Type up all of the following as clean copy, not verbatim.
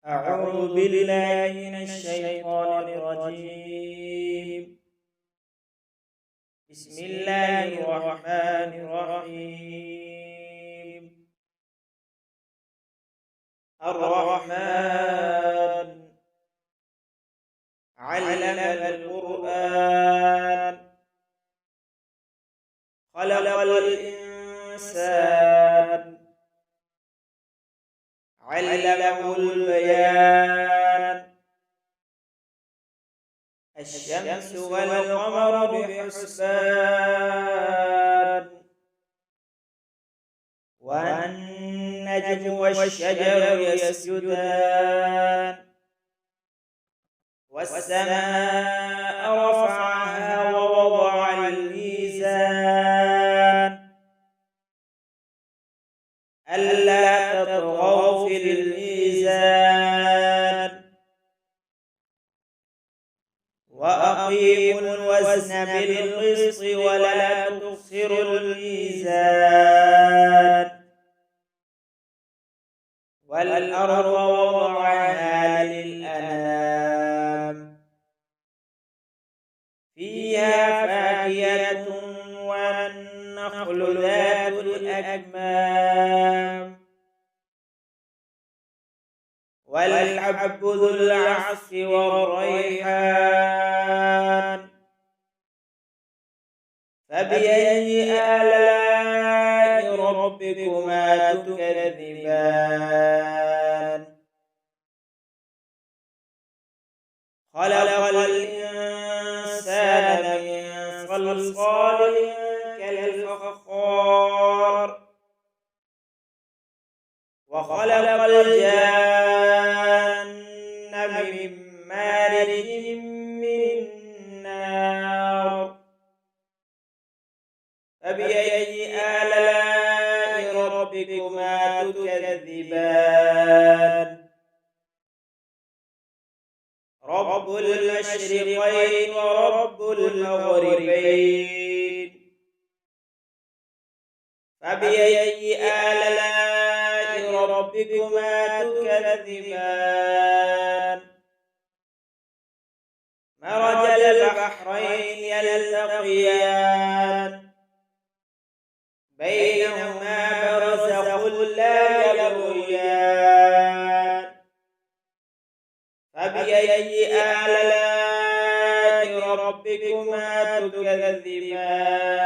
أعوذ بالله من الشيطان الرجيم. بسم الله الرحمن الرحيم. الرحمن علم القرآن خلق الإنسان علمه البيان الشمس والقمر بحسبان والنجم والشجر يسجدان والسماء رفعها ووضع الميزان ألا تطغوا في الميزان وأقيموا الوزن بالقسط ولا تخسروا الميزان والأرض وضعها للأنام فيها فاكهة والنخل ذات الأكمام والحب ذو العصف والريحان فبأي آلاء ربكما تكذبان خلق الإنسان من صلصال كالفخار وخلق الجان من مارج من نار فبأي آلاء ربكما تكذبان رب المشرقين ورب المغربين فبأي آلاء ربكما تكذبان مرج البحرين يلتقيان بينهما برزخ لا يبغيان فبأي آلاء ربكما تكذبان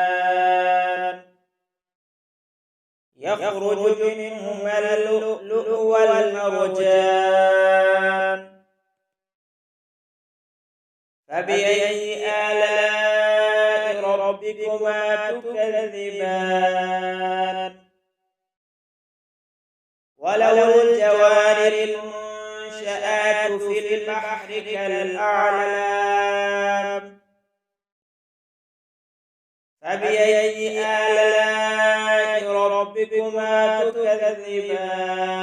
يخرج منهما اللؤلؤ والمرجان فبأي آلاء ربكما تكذبان وله الجوار المنشآت في البحر كالأعلام فبأي آلاء ربكما تكذبان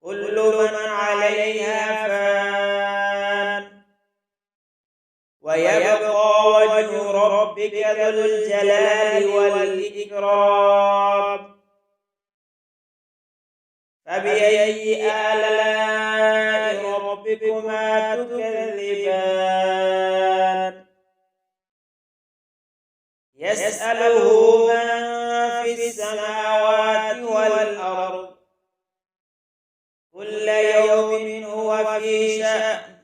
كل من عليها فان ويبقى وجه ربك ذو الجلال والإكرام فبأي آلاء ربكما تكذبان يسأله من في السماوات والأرض كل يوم هو في شأن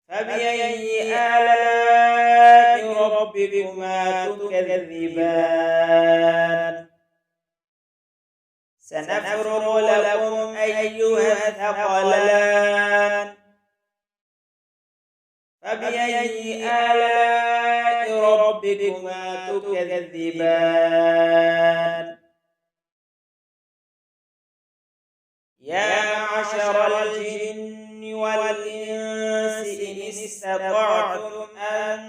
فبأي آلاء ربكما تكذبان سنفرغ لكم أيها الثقلان فبأي آلاء ربكما تكذبان يا معشر الجن والإنس إن استطعتم أن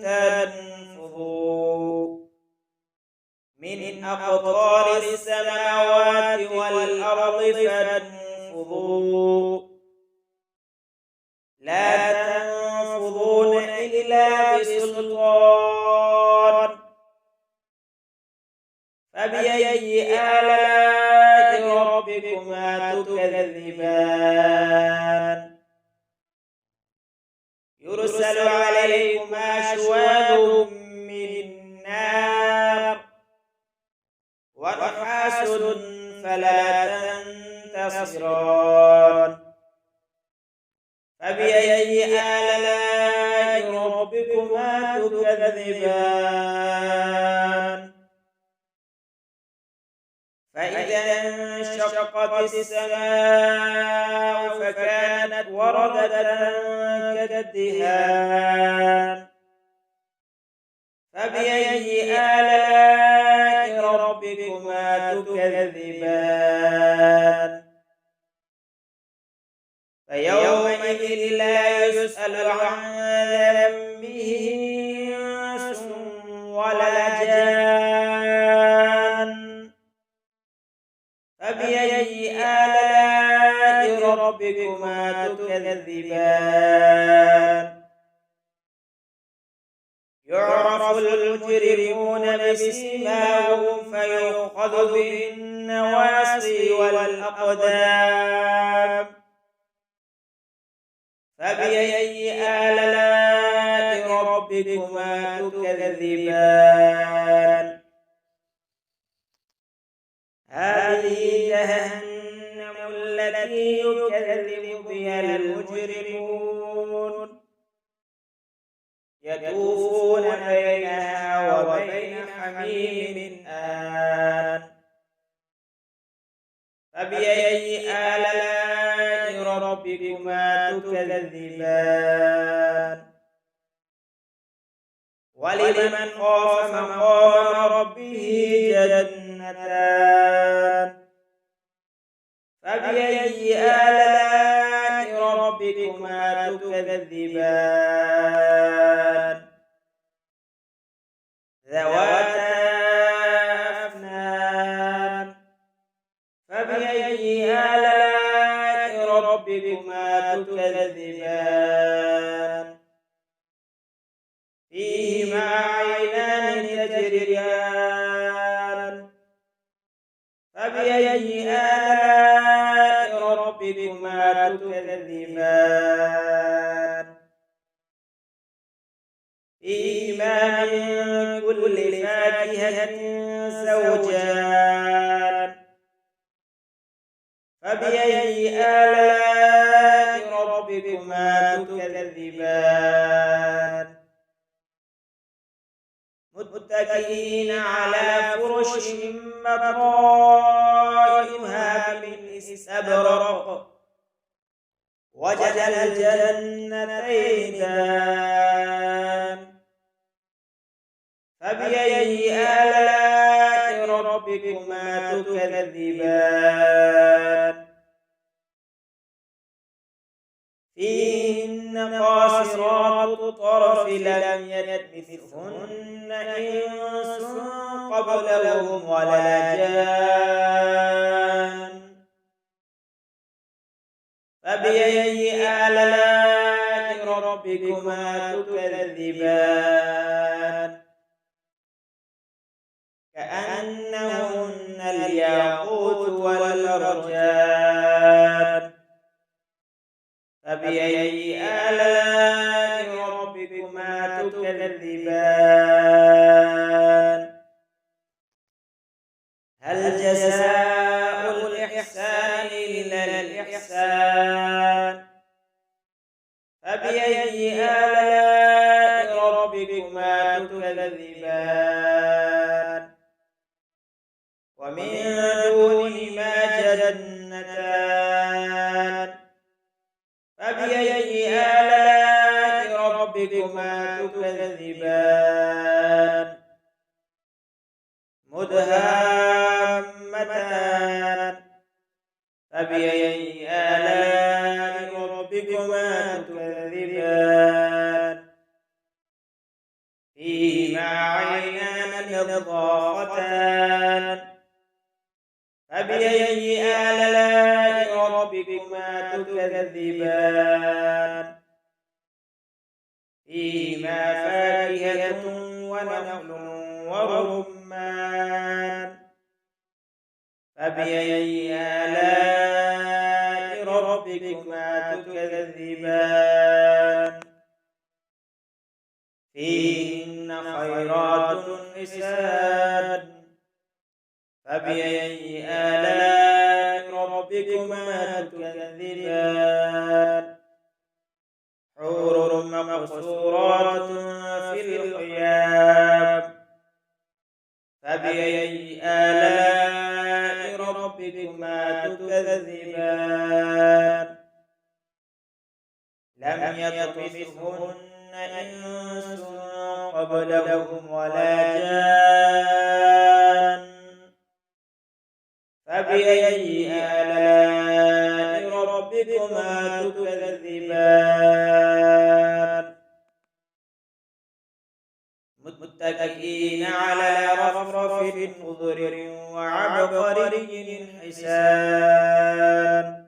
تنفذوا من أقطار السماوات والأرض فانفذوا لا تنفذون إلا بسلطان فبأي آلاء ربكما تكذبان يرسل عليكما شواظ من نار ونحاس فلا تنتصران فبأي آلاء ربكما تكذبان فإذا انشقت السماء فكانت وردة كالدهان فبأي آلاء ربكما تكذبان فيومئذ لا يسأل عن ذنبه إنس ولا جان فبأي آلاء ربكما تكذبان يعرف المجرمون بسيماهم فيؤخذ بالنواصي والأقدام فبأي آلاء ربكما تكذبان هذه جهنم التي يكذب بها المجرمون يطوفون بينها وبين حميم آن فبأي آلاء ربكما تكذبان ولمن خاف مقام ربه جنتان فبأي آلاء ربكما تكذبان ذواتا أفنان فبأي آلاء ربكما تكذبان فيهما عينان تجريان فبأي آلاء ربكما تكذبان فيهما من كل فاكهة زوجان فبأي آلاء ربكما تكذبان متكئين على فرش بطائنها من استبرق وجنى الجنتين دان فبأي آلاء ربكما تكذبان فيهن قاصرات الطرف لم يطمثهن إنس قبلهم ولا جان فبأي آلاء ربكما تكذبان كأنهن الياقوت والمرجان فبأي آلاء ربكما تكذبان هل جزاء الإحسان إلا الإحسان فبأي آلاء ربكما تكذبان ومن دونهما جنتان فبأي آلاء ربكما تكذبان مدهامتان فبأي آلاء ربكما تكذبان فيهما عينان نضاختان فبأي آلاء ربكما تكذبان فيهما فاكهة ونخل ورمان فبأي آلاء ربكما تكذبان فيهن خيرات حسان فبأي آلاء ربكما تكذبان حور مقصورات في الخيام فبأي آلاء ربكما تكذبان لم يطمثهن إنس قبلهم ولا جان فبأي آلاء ربكما تكذبان متكئين على رفرف خضر وعبقري حسان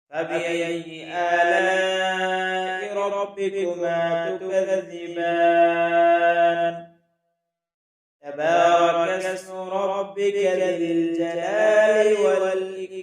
فبأي آلاء ربكما تكذبان تبارك اسم ربك ذي الجلال والإكرام